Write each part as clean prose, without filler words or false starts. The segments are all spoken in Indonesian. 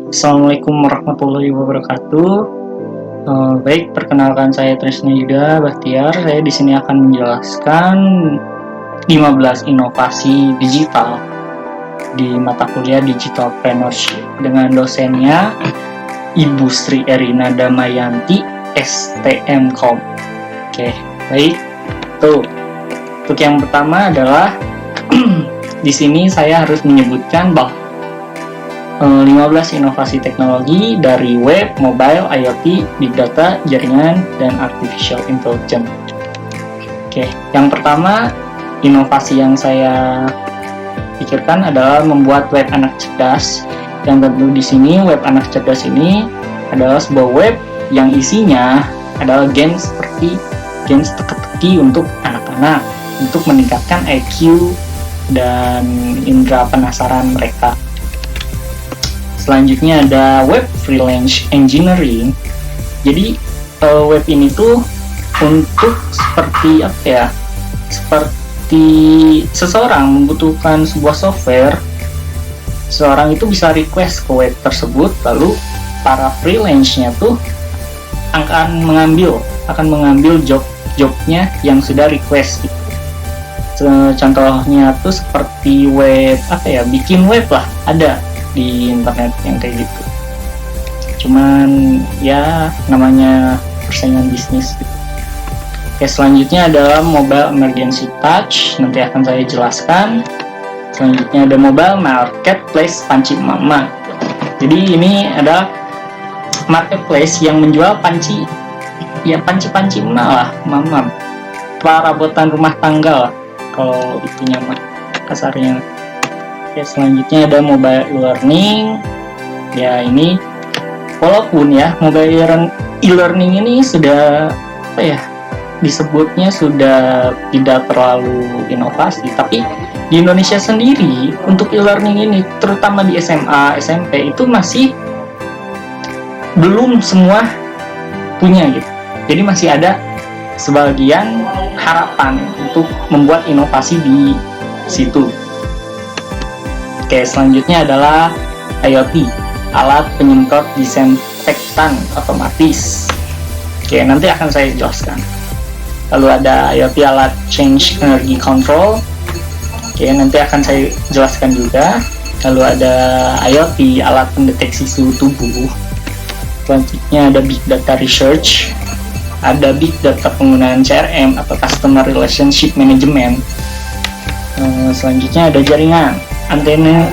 Assalamualaikum warahmatullahi wabarakatuh. Baik, perkenalkan saya Trisna Yuda Bahtiar. Saya di sini akan menjelaskan 15 inovasi digital di mata kuliah Digital Entrepreneurship dengan dosennya Ibu Sri Erina Damayanti, STMkom. Oke, baik. Untuk yang pertama adalah di sini saya harus menyebutkan bahwa 15 inovasi teknologi dari web, mobile, IoT, big data, jaringan, dan artificial intelligence. Oke, yang pertama inovasi yang saya pikirkan adalah membuat web anak cerdas. Yang tentu di sini web anak cerdas ini adalah sebuah web yang isinya adalah games seperti games teka-teki untuk anak-anak untuk meningkatkan IQ dan indera penasaran mereka. Selanjutnya ada web freelance engineering. Jadi web ini tuh untuk seperti apa ya? Seperti seseorang membutuhkan sebuah software, seseorang itu bisa request ke web tersebut, lalu para freelance-nya tuh akan mengambil job-jobnya yang sudah request. Contohnya tuh seperti web bikin web lah, ada di internet yang kayak gitu. Cuman ya namanya persaingan bisnis gitu. Oke, selanjutnya adalah mobile emergency touch, nanti akan saya jelaskan. Selanjutnya ada mobile marketplace Panci Mama. Jadi ini adalah marketplace yang menjual panci lah, mama, perabotan rumah tangga lah kalau itunya mah kasarnya. Oke, selanjutnya ada mobile e-learning. Ya, ini walaupun ya mobile e-learning ini sudah disebutnya sudah tidak terlalu inovasi, tapi di Indonesia sendiri untuk e-learning ini terutama di SMA, SMP itu masih belum semua punya gitu. Jadi masih ada sebagian harapan untuk membuat inovasi di situ. Oke, selanjutnya adalah IoT, alat penyemprot disinfektan otomatis. Oke, nanti akan saya jelaskan. Lalu ada IoT, alat change energy control. Oke, nanti akan saya jelaskan juga. Lalu ada IoT, alat pendeteksi suhu tubuh. Selanjutnya ada big data research. Ada big data penggunaan CRM atau customer relationship management. Selanjutnya ada jaringan, antena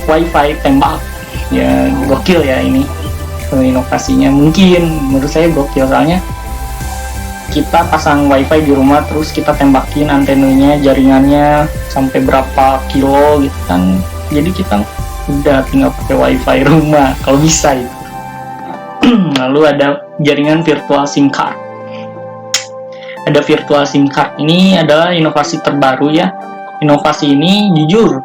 wifi tembak. Ya, gokil ya ini inovasinya. Mungkin menurut saya gokil, soalnya kita pasang wifi di rumah terus kita tembakin antenanya, jaringannya sampai berapa kilo gitu kan. Jadi kita udah tinggal pakai wifi rumah kalau bisa itu. Lalu ada jaringan virtual SIM card. Ada virtual SIM card, ini adalah inovasi terbaru ya. Inovasi ini jujur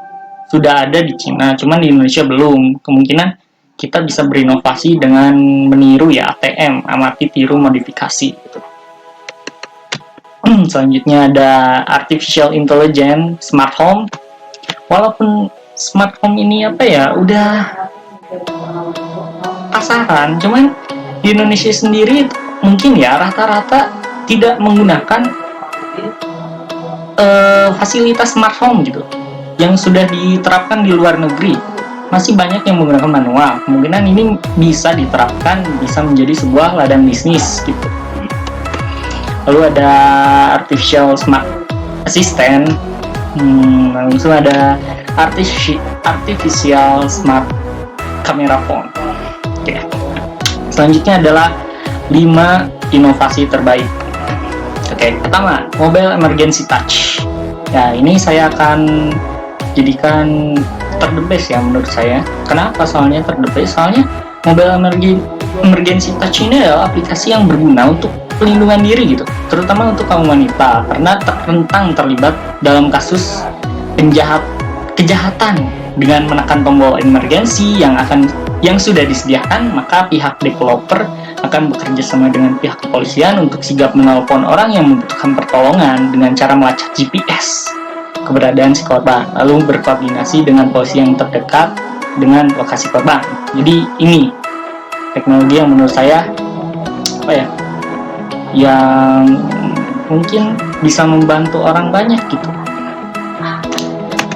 sudah ada di Cina, cuman di Indonesia belum. Kemungkinan kita bisa berinovasi dengan meniru ya ATM, amati tiru modifikasi gitu. Selanjutnya ada artificial intelligence smart home. Walaupun smart home ini udah pasaran, cuman di Indonesia sendiri mungkin ya rata-rata tidak menggunakan fasilitas smart home gitu yang sudah diterapkan di luar negeri. Masih banyak yang menggunakan manual. Kemungkinan ini bisa diterapkan, bisa menjadi sebuah ladang bisnis gitu. Lalu ada artificial smart assistant. Langsung ada artificial smart camera phone. Oke. Selanjutnya adalah 5 inovasi terbaik. Oke, pertama, mobile emergency touch. Ya, ini saya akan jadikan the best ya menurut saya. Kenapa soalnya the best? Soalnya mobile emergency touch ini adalah aplikasi yang berguna untuk pelindungan diri gitu, terutama untuk kaum wanita karena rentan terlibat dalam kasus kejahatan. Dengan menekan tombol emergency yang sudah disediakan, maka pihak developer akan bekerja sama dengan pihak kepolisian untuk sigap menelpon orang yang membutuhkan pertolongan dengan cara melacak GPS keberadaan si korban, lalu berkoordinasi dengan polisi yang terdekat dengan lokasi terbang. Jadi ini teknologi yang menurut saya yang mungkin bisa membantu orang banyak gitu.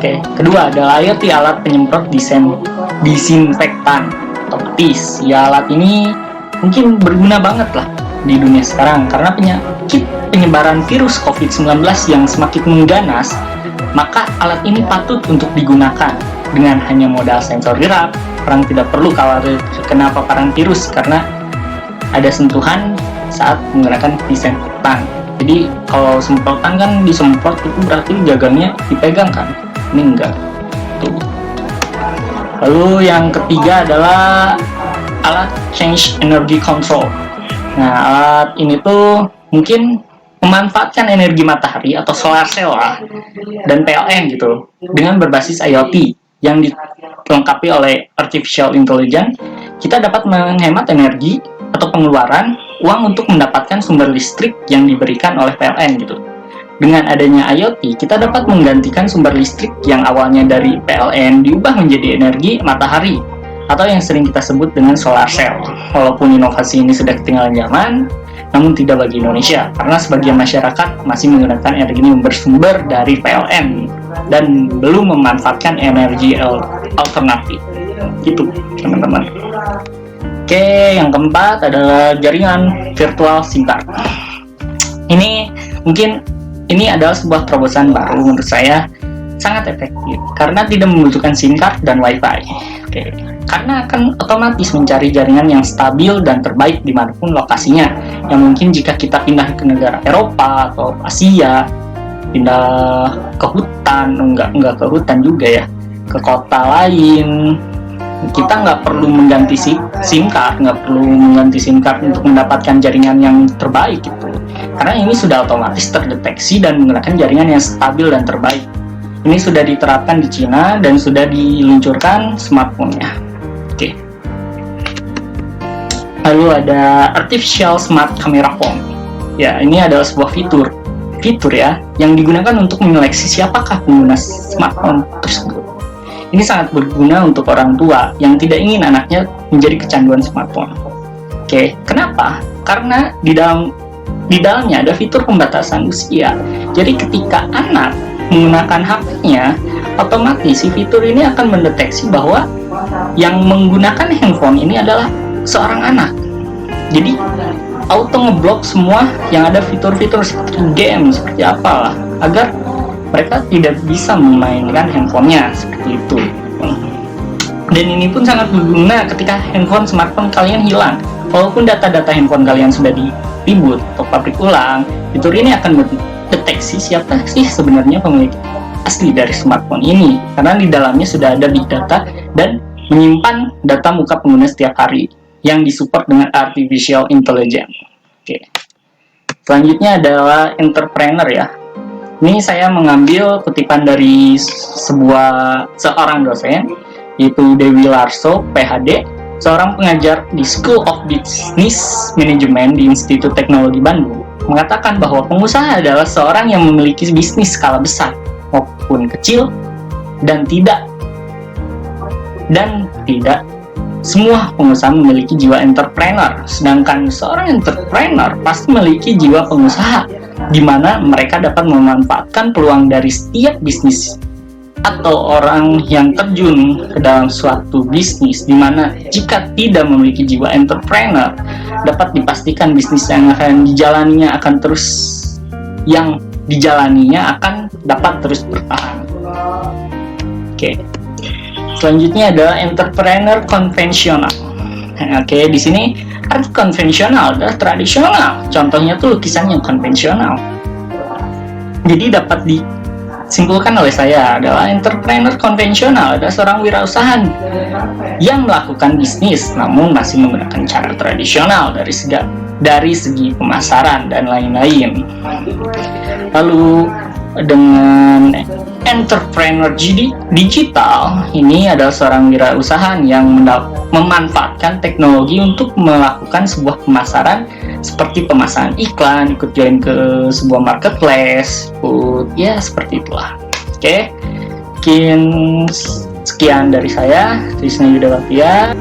Oke, kedua adalah IoT, alat penyemprot disinfektan otomatis. Ya, alat ini mungkin berguna banget lah di dunia sekarang karena penyakit penyebaran virus COVID-19 yang semakin mengganas, maka alat ini patut untuk digunakan. Dengan hanya modal sensor gerak, orang tidak perlu khawatir kena paparan virus karena ada sentuhan saat menggunakan disinfektan. Jadi kalau semprotan kan disemprot itu berarti gagangnya dipegang kan? Ini enggak. Tuh. Lalu yang ketiga adalah alat change energy control. Nah, alat ini tuh mungkin memanfaatkan energi matahari atau solar cell dan PLN gitu dengan berbasis IoT yang dilengkapi oleh artificial intelligence. Kita dapat menghemat energi atau pengeluaran uang untuk mendapatkan sumber listrik yang diberikan oleh PLN gitu. Dengan adanya IoT, kita dapat menggantikan sumber listrik yang awalnya dari PLN diubah menjadi energi matahari atau yang sering kita sebut dengan solar cell. Walaupun inovasi ini sudah ketinggalan zaman, namun tidak bagi Indonesia karena sebagian masyarakat masih menggunakan energi bersumber dari PLN dan belum memanfaatkan energi alternatif. Gitu, teman-teman. Oke, yang keempat adalah jaringan virtual SIM card. Ini adalah sebuah terobosan baru menurut saya sangat efektif karena tidak membutuhkan SIM card dan WiFi. Oke, karena akan otomatis mencari jaringan yang stabil dan terbaik dimanapun lokasinya. Yang mungkin jika kita pindah ke negara Eropa atau Asia, pindah ke hutan, enggak ke hutan juga ya, ke kota lain, kita nggak perlu mengganti SIM card, untuk mendapatkan jaringan yang terbaik gitu. Karena ini sudah otomatis terdeteksi dan menggunakan jaringan yang stabil dan terbaik. Ini sudah diterapkan di Cina dan sudah diluncurkan smartphone-nya. Oke. Lalu ada artificial smart camera phone. Ya, ini adalah sebuah fitur ya yang digunakan untuk menyeleksi siapakah pengguna smartphone tersebut. Ini sangat berguna untuk orang tua yang tidak ingin anaknya menjadi kecanduan smartphone. Oke, kenapa? Karena di dalamnya ada fitur pembatasan usia. Jadi ketika anak menggunakan HP-nya, otomatis si fitur ini akan mendeteksi bahwa yang menggunakan handphone ini adalah seorang anak. Jadi auto ngeblok semua yang ada fitur-fitur seperti game, seperti apalah, agar mereka tidak bisa memainkan handphonenya seperti itu. Dan ini pun sangat berguna ketika handphone smartphone kalian hilang. Walaupun data-data handphone kalian sudah di-reboot atau pabrik ulang, fitur ini akan mendeteksi siapa sih sebenarnya pemilik asli dari smartphone ini, karena di dalamnya sudah ada big data dan menyimpan data muka pengguna setiap hari yang disupport dengan artificial intelligence. Oke. Selanjutnya adalah entrepreneur ya. Ini saya mengambil kutipan dari seorang dosen, yaitu Dewi Larso, PhD, seorang pengajar di School of Business Management di Institut Teknologi Bandung, mengatakan bahwa pengusaha adalah seorang yang memiliki bisnis skala besar maupun kecil dan tidak semua pengusaha memiliki jiwa entrepreneur. Sedangkan seorang entrepreneur pasti memiliki jiwa pengusaha, di mana mereka dapat memanfaatkan peluang dari setiap bisnis atau orang yang terjun ke dalam suatu bisnis, di mana jika tidak memiliki jiwa entrepreneur, dapat dipastikan bisnis yang akan dijalaninya akan dapat terus bertahan. Oke. Selanjutnya adalah entrepreneur konvensional. Oke, di sini arti konvensional adalah tradisional. Contohnya tuh lukisan yang konvensional. Jadi dapat disimpulkan oleh saya adalah entrepreneur konvensional adalah seorang wirausaha yang melakukan bisnis namun masih menggunakan cara tradisional dari segi pemasaran dan lain-lain. Lalu dengan entrepreneur digital, ini adalah seorang wirausaha yang memanfaatkan teknologi untuk melakukan sebuah pemasaran seperti pemasangan iklan, ikut join ke sebuah marketplace, ya seperti itulah. Oke, Sekian dari saya, Trisna Yudawatya.